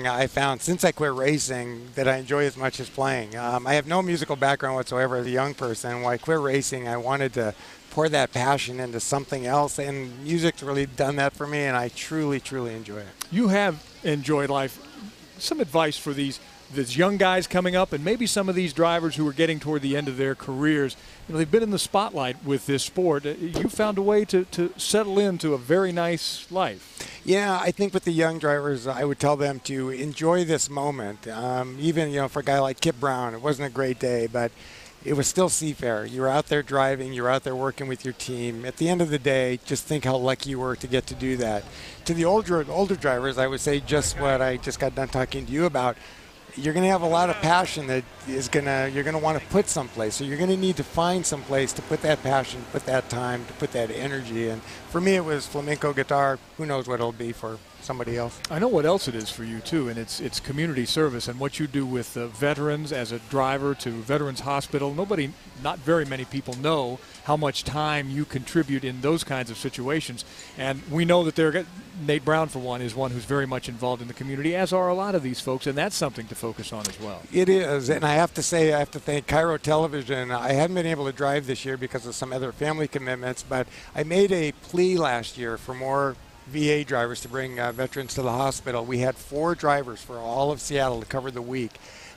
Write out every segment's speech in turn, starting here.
I found since I quit racing that I enjoy as much as playing. I have no musical background whatsoever as a young person. When I quit racing, I wanted to pour that passion into something else, and music's really done that for me, and I truly, truly enjoy it. You have enjoyed life. Some advice for these young guys coming up, and maybe some of these drivers who are getting toward the end of their careers. You know, they've been in the spotlight with this sport. You found a way to settle into a very nice life. Yeah, I think with the young drivers, I would tell them to enjoy this moment. Even, for a guy like Kip Brown, it wasn't a great day, but it was still Seafair. You were out there driving, you were out there working with your team. At the end of the day, just think how lucky you were to get to do that. To the older drivers, I would say just what I just got done talking to you about. You're going to have a lot of passion that you're going to want to put someplace. So you're going to need to find some place to put that passion, put that time, to put that energy. And for me, it was flamenco guitar. Who knows what it'll be for somebody else. I know what else it is for you too, and it's community service and what you do with veterans as a driver to Veterans Hospital. Not very many people know how much time you contribute in those kinds of situations, and we know that Nate Brown, for one, is one who's very much involved in the community, as are a lot of these folks, and that's something to focus on as well. It is, and I have to say, I have to thank Cairo Television. I haven't been able to drive this year because of some other family commitments, but I made a plea last year for more VA drivers to bring veterans to the hospital. We had 4 drivers for all of Seattle to cover the week.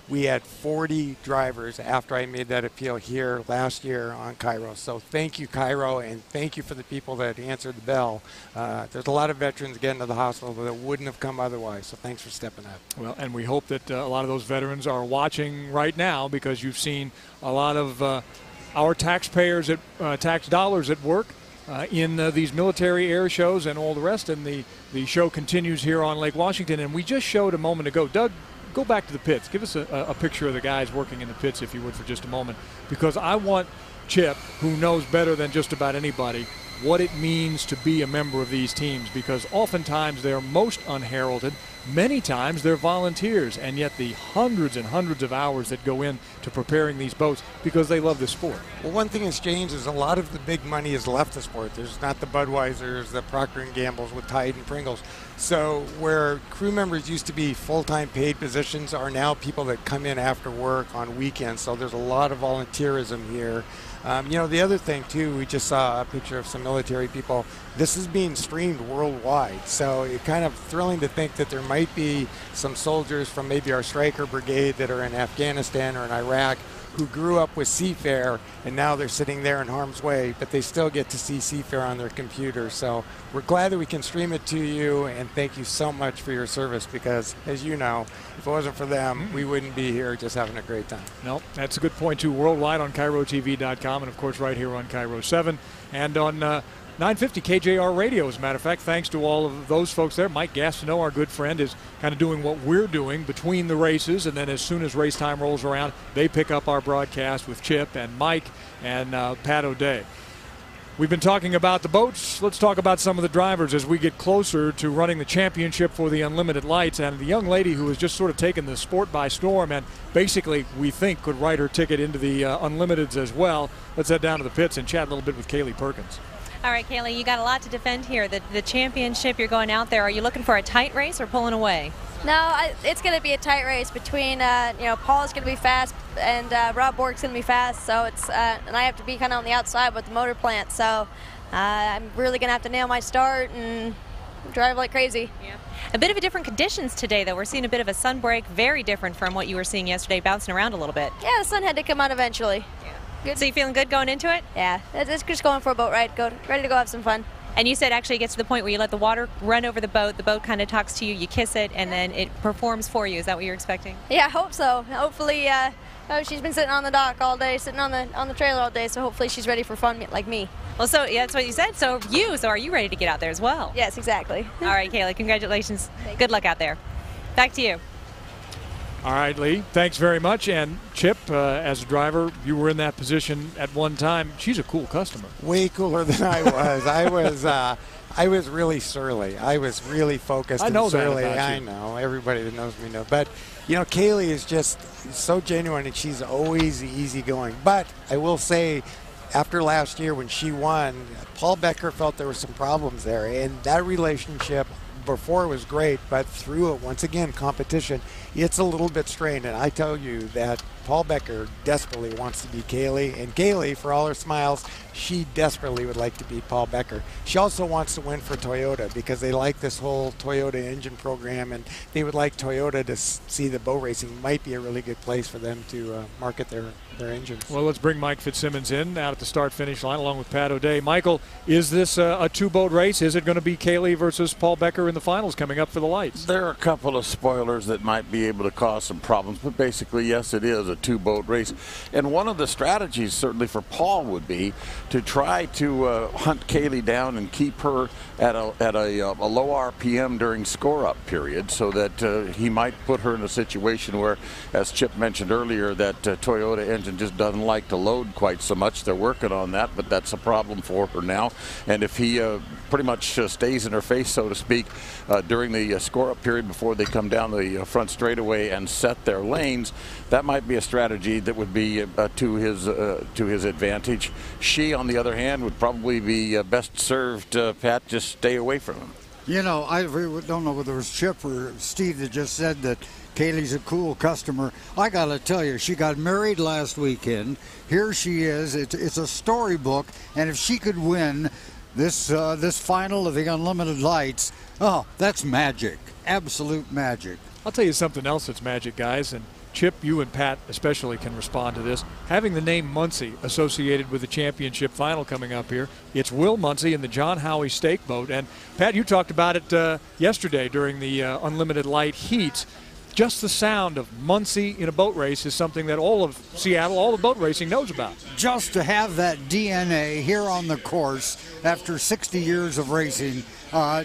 We had 40 drivers after I made that appeal here last year on Cairo. So thank you, Cairo, and thank you for the people that answered the bell. There's a lot of veterans getting to the hospital that wouldn't have come otherwise, so thanks for stepping up. Well, and we hope that a lot of those veterans are watching right now, because you've seen a lot of our taxpayers, tax dollars at work in these military air shows and all the rest, and the show continues here on Lake Washington. And we just showed a moment ago, Doug, go back to the pits. Give us a picture of the guys working in the pits, if you would, for just a moment, because I want Chip, who knows better than just about anybody what it means to be a member of these teams, because oftentimes they're most unheralded. Many times they're volunteers, and yet the hundreds and hundreds of hours that go into preparing these boats because they love the sport. Well, one thing that's changed is a lot of the big money has left the sport. There's not the Budweisers, the Procter & Gamble's with Tide and Pringles. So where crew members used to be full-time paid positions are now people that come in after work on weekends. So there's a lot of volunteerism here. The other thing, too, we just saw a picture of some military people. This is being streamed worldwide, so it's kind of thrilling to think that there might be some soldiers from maybe our Stryker Brigade that are in Afghanistan or in Iraq who grew up with Seafair, and now they're sitting there in harm's way, but they still get to see Seafair on their computer. So we're glad that we can stream it to you, and thank you so much for your service, because, as you know, if it wasn't for them, we wouldn't be here just having a great time. No, that's a good point, too. Worldwide on KairoTV.com, and, of course, right here on Kairo 7 and on 950 KJR Radio, as a matter of fact. Thanks to all of those folks there. Mike Gastineau, our good friend, is kind of doing what we're doing between the races, and then as soon as race time rolls around, they pick up our broadcast with Chip and Mike and Pat O'Day. We've been talking about the boats. Let's talk about some of the drivers as we get closer to running the championship for the Unlimited Lights. And the young lady who has just sort of taken the sport by storm and basically, we think, could write her ticket into the Unlimiteds as well. Let's head down to the pits and chat a little bit with Kaylee Perkins. All right, Kaylee, you got a lot to defend here. The championship, you're going out there. Are you looking for a tight race or pulling away? No, it's going to be a tight race between, Paul's going to be fast and Rob Bork's going to be fast. So it's, and I have to be kind of on the outside with the motor plant. So I'm really going to have to nail my start and drive like crazy. Yeah. A bit of a different conditions today, though. We're seeing a bit of a sun break, very different from what you were seeing yesterday, bouncing around a little bit. Yeah, the sun had to come out eventually. Yeah. Good. So you feeling good going into it? Yeah, it's just going for a boat ride. Ready to go have some fun. And you said actually it gets to the point where you let the water run over the boat kind of talks to you, you kiss it, and then it performs for you. Is that what you're expecting? Yeah, I hope so. Hopefully, she's been sitting on the dock all day, sitting on the trailer all day, so hopefully she's ready for fun like me. Well, so yeah, that's what you said. So are you ready to get out there as well? Yes, exactly. All right, Kaylee, congratulations. Good luck out there. Back to you. All right, Lee, thanks very much. And Chip, as a driver, you were in that position at one time. She's a cool customer. Way cooler than I was. I was really surly. I was really focused and surly. That about you. I know. Everybody that knows me knows. But, Kaylee is just so genuine, and she's always easygoing. But I will say, after last year when she won, Paul Becker felt there were some problems there, and that relationship before it was great, but through it, once again, competition, it's a little bit strained. And I tell you that Paul Becker desperately wants to beat Kaylee, and Kaylee, for all her smiles, she desperately would like to beat Paul Becker. She also wants to win for Toyota because they like this whole Toyota engine program, and they would like Toyota to see the boat racing might be a really good place for them to market their engines. Well, let's bring Mike Fitzsimmons in out at the start-finish line along with Pat O'Day. Michael, is this a two-boat race? Is it going to be Kaylee versus Paul Becker in the finals coming up for the lights? There are a couple of spoilers that might be able to cause some problems, but basically, yes, it is a two-boat race. And one of the strategies, certainly for Paul, would be to try to hunt Kaylee down and keep her at a low RPM during score-up period, so that he might put her in a situation where, as Chip mentioned earlier, that Toyota engine just doesn't like to load quite so much. They're working on that, but that's a problem for her now. And if he pretty much stays in her face, so to speak, during the score-up period before they come down the front straightaway and set their lanes, that might be a strategy that would be to his advantage. She, on the other hand, would probably be best served, Pat, just stay away from him. You know, I don't know whether it was Chip or Steve that just said that Kaylee's a cool customer. I got to tell you, she got married last weekend. Here she is. It's a storybook, and if she could win this final of the Unlimited Lights, oh, that's magic. Absolute magic. I'll tell you something else that's magic, guys, and Chip, you and Pat especially can respond to this. Having the name Muncie associated with the championship final coming up here, it's Will Muncie in the John Howie stake boat. And Pat, you talked about it yesterday during the Unlimited Light heats. Just the sound of Muncie in a boat race is something that all of Seattle, all the boat racing knows about. Just to have that DNA here on the course after 60 years of racing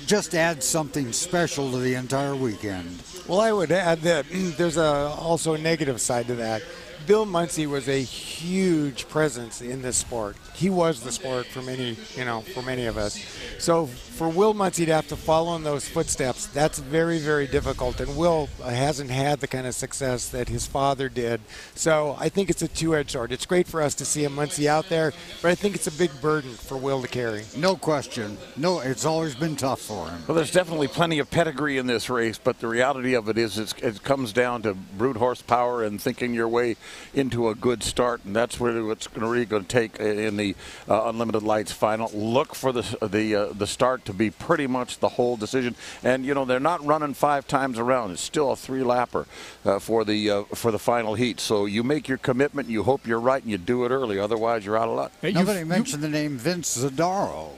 just adds something special to the entire weekend. Well, I would add that there's also a negative side to that. Bill Muncie was a huge presence in this sport. He was the sport for many of us. So for Will Muncie to have to follow in those footsteps, that's very, very difficult. And Will hasn't had the kind of success that his father did. So I think it's a two-edged sword. It's great for us to see a Muncie out there, but I think it's a big burden for Will to carry. No question. No, it's always been tough for him. Well, there's definitely plenty of pedigree in this race, but the reality of it is it comes down to brute horsepower and thinking your way into a good start, and that's really what's really going to take in the Unlimited Lights final. Look for the start to be pretty much the whole decision, and you know they're not running 5 times around. It's still a 3-lapper for the final heat. So you make your commitment, you hope you're right, and you do it early. Otherwise, you're out of luck. Hey, nobody mentioned the name Vince Zadaro.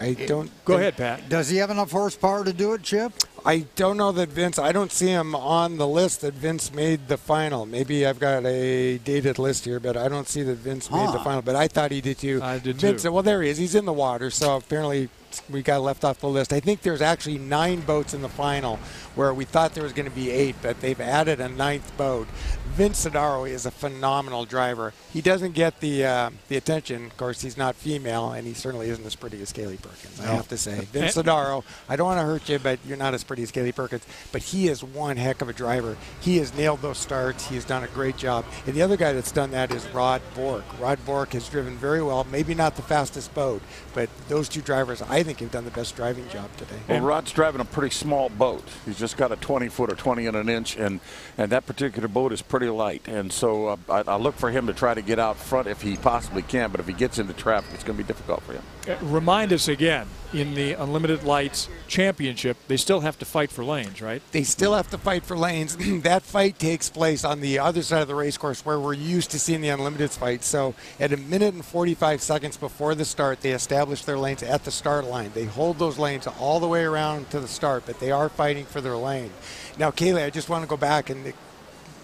I don't. Go ahead, Pat. Does he have enough horsepower to do it, Chip? I don't know that Vince, I don't see him on the list that Vince made the final. Maybe I've got a dated list here, but I don't see that Vince made the final. But I thought he did too. I did Vince, too. Well, there he is. He's in the water, so apparently we got left off the list. I think there's actually 9 boats in the final where we thought there was going to be 8, but they've added a 9th boat. Vince Zadaro is a phenomenal driver. He doesn't get the attention. Of course, he's not female, and he certainly isn't as pretty as Kaylee Perkins, I have to say. Vince Zadaro, I don't want to hurt you, but you're not as pretty as Kaylee Perkins. But he is one heck of a driver. He has nailed those starts. He has done a great job. And the other guy that's done that is Rod Bork. Rod Bork has driven very well, maybe not the fastest boat, but those 2 drivers, I think, have done the best driving job today. Well, Rod's driving a pretty small boat. He's just got a 20-foot or 20 and an inch, and that particular boat is pretty light. And so I look for him to try to get out front if he possibly can, but if he gets into traffic, it's going to be difficult for him. Remind us again, in the Unlimited Lights Championship, they still have to fight for lanes, right? They still have to fight for lanes. That fight takes place on the other side of the race course where we're used to seeing the Unlimited fight. So at 1 minute and 45 seconds before the start, they establish their lanes at the start line. They hold those lanes all the way around to the start, but they are fighting for their lane. Now, Kaylee, I just want to go back and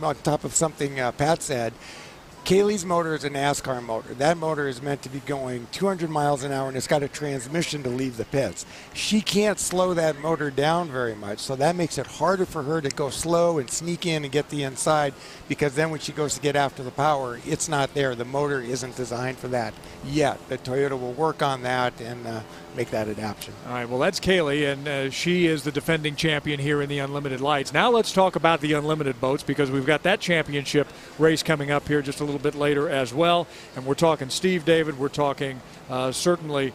on top of something Pat said. Kaylee's motor is a NASCAR motor. That motor is meant to be going 200 miles an hour, and it's got a transmission to leave the pits. She can't slow that motor down very much, so that makes it harder for her to go slow and sneak in and get the inside, because then when she goes to get after the power, it's not there. The motor isn't designed for that yet. But Toyota will work on that and make that adaptation. All right, well, that's Kaylee, and she is the defending champion here in the Unlimited Lights. Now let's talk about the Unlimited boats, because we've got that championship race coming up here just a little bit later as well. And we're talking Steve David. We're talking certainly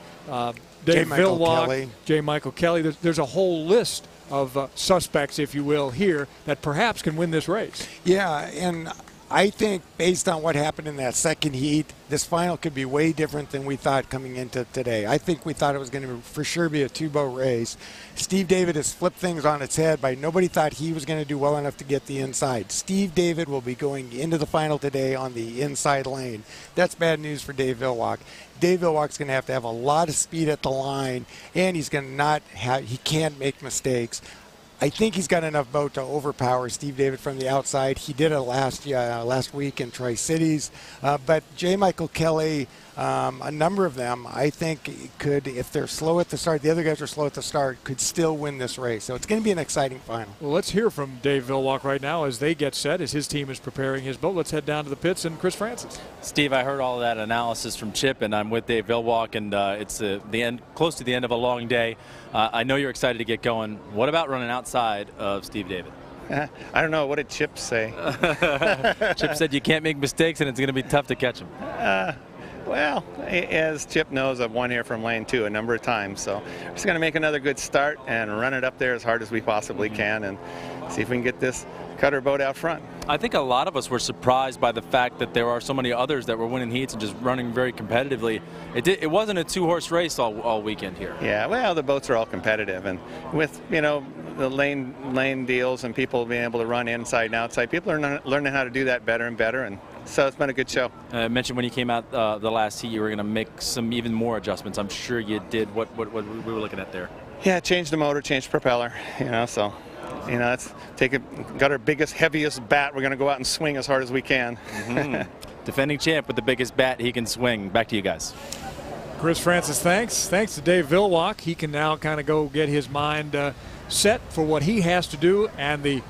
Dave Michael Villwock, Kelly. J. Michael Kelly. There's a whole list of suspects, if you will, here that perhaps can win this race. Yeah, and I think based on what happened in that second heat, this final could be way different than we thought coming into today. I think we thought it was going to for sure be a two-boat race. Steve David has flipped things on its head by nobody thought he was going to do well enough to get the inside. Steve David will be going into the final today on the inside lane. That's bad news for Dave Villwock. Dave Villwock's going to have a lot of speed at the line, and he's going to he can't make mistakes. I think he's got enough boat to overpower Steve David from the outside. He did it last week in Tri-Cities. But J. Michael Kelly, a number of them, I think could, if they're slow at the start, the other guys are slow at the start, could still win this race. So it's going to be an exciting final. Well, let's hear from Dave Villwock right now as they get set, as his team is preparing his boat. Let's head down to the pits and Chris Francis. Steve, I heard all of that analysis from Chip, and I'm with Dave Villwock, and it's the end, close to the end of a long day. I know you're excited to get going. What about running outside of Steve David? I don't know. What did Chip say? Chip said you can't make mistakes, and it's going to be tough to catch him. Well, as Chip knows, I've won here from lane 2 a number of times, so we're just going to make another good start and run it up there as hard as we possibly can and see if we can get this cutter boat out front. I think a lot of us were surprised by the fact that there are so many others that were winning heats and just running very competitively. It wasn't a two-horse race all weekend here. Yeah, well, the boats are all competitive, and with, you know, the lane deals and people being able to run inside and outside, people are learning how to do that better and better, and so it's been a good show. I mentioned when you came out the last heat you were going to make some even more adjustments. I'm sure you did. What we were looking at there? Yeah, change the motor, change the propeller, you know, so, you know, got our biggest, heaviest bat. We're going to go out and swing as hard as we can. Defending champ with the biggest bat he can swing. Back to you guys. Chris Francis, thanks. Thanks to Dave Villwock. He can now kind of go get his mind set for what he has to do. And the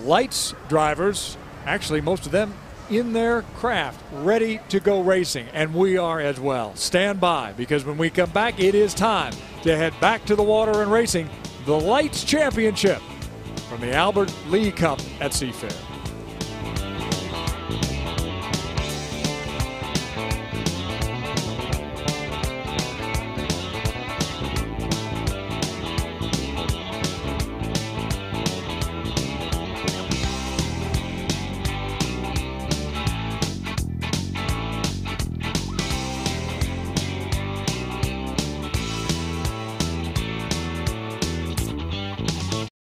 lights drivers, actually most of them in their craft, ready to go racing. And we are as well. Stand by, because when we come back, it is time to head back to the water and racing the Lights Championship from the Albert Lee Cup at Seafair.